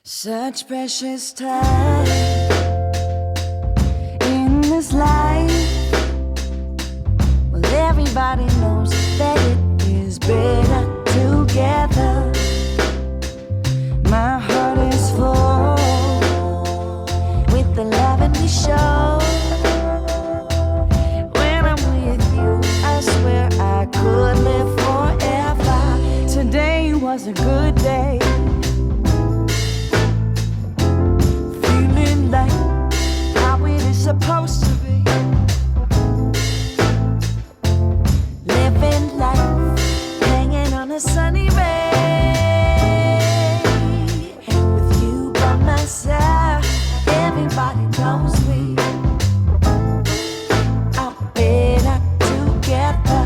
Such precious time in this life. Well, everybody knows that it is better together. My heart is full with the love that we show. When I'm with you, I swear I could live forever. Today was a good day. Like how it is supposed to be. Living life, hanging on a sunny ray. With you by my side, everybody knows we are better together.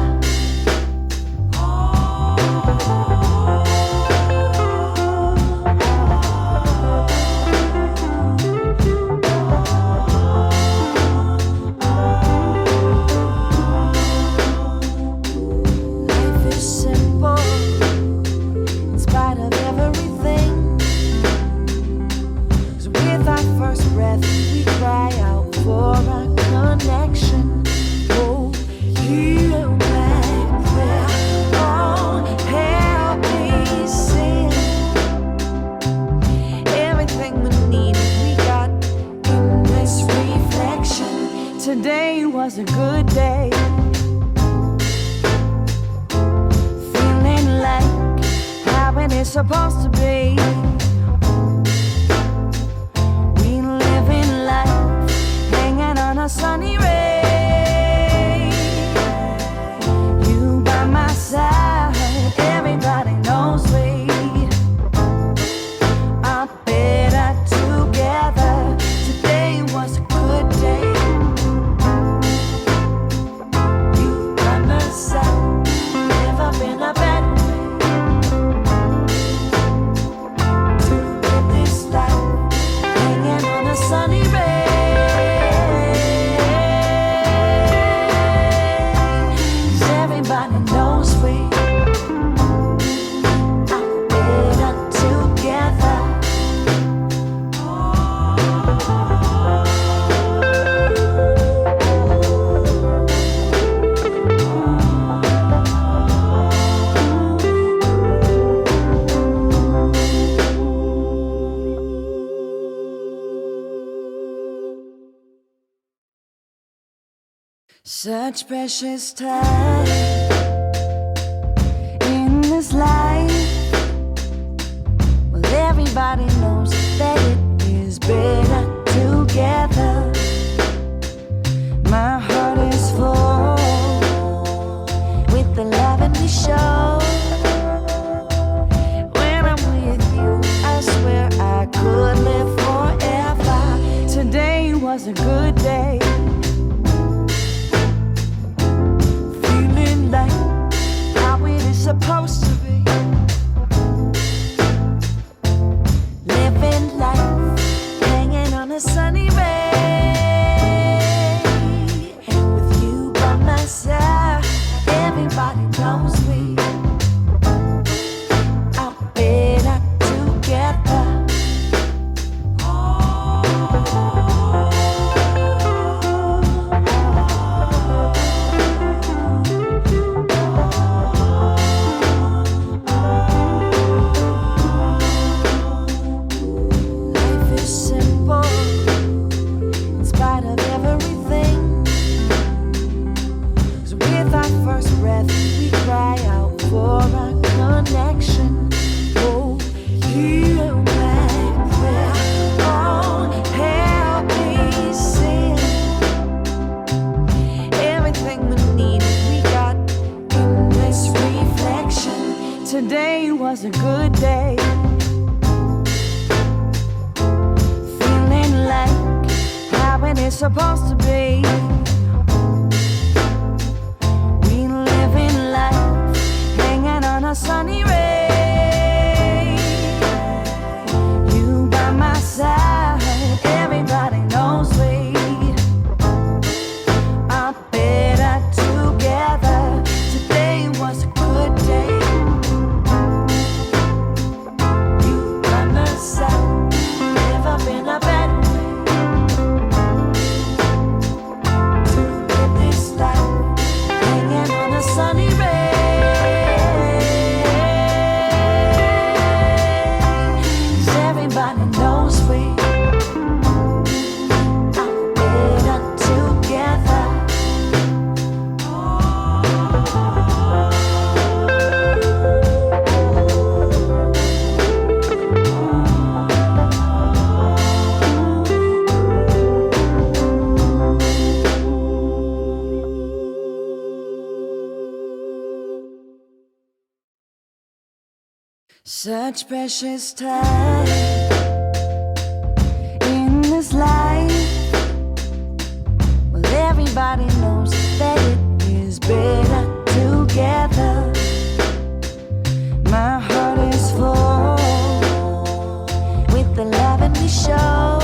Today was a good day. Feeling like how it is supposed to be. We living life, hanging on a sunny ray. You by my side, everybody knows we are better together. Today was a good day. Such precious time in this life. Well, everybody knows that it is better together. My heart is full with the love that we show. When I'm with you, I swear I could live forever. Today was a good day. Like how it is supposed to be. Living life, hanging on a sunny ray. With you by my side, everybody knows we are better together. Today was a good day. Feeling like how it is supposed to be. We living life, hanging on a sunny ray. You by my side, everybody knows we are better together. Today was a good day. You by my side. Such precious time in this life. Well, everybody knows that it is better together. My heart is full with the love and we show.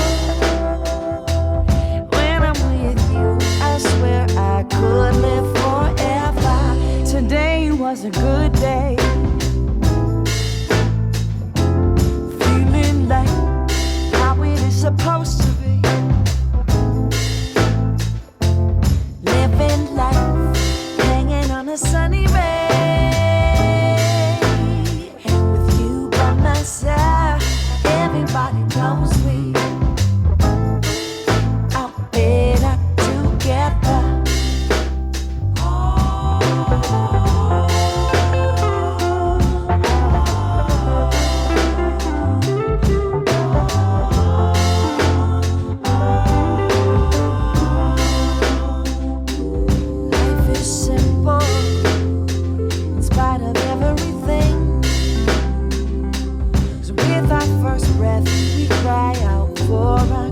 When I'm with you, I swear I could live forever. Today was a good day. Feeling like how it is supposed to be. Living life, hanging on a sunny ray. With you by my side, everybody knows we are better together. Life is simple in spite of everything. 'Cause with our first breath, we cry out for our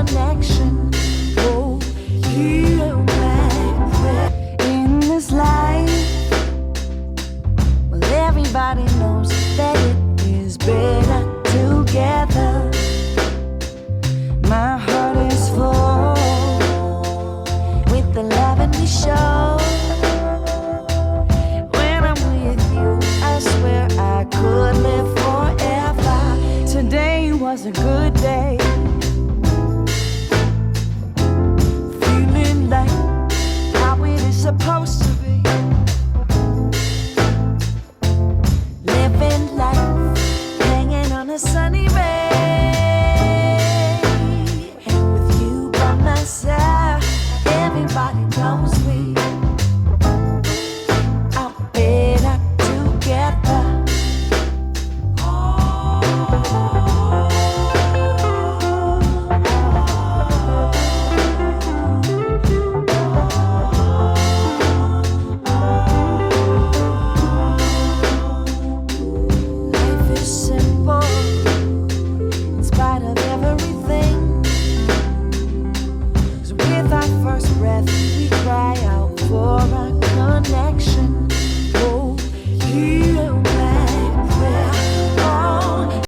connection. Oh, heal my breath in this life. Well, everybody knows that it is better together. My heart is full with the love and we show. When I'm with you, I swear I could live forever. Today was a good day.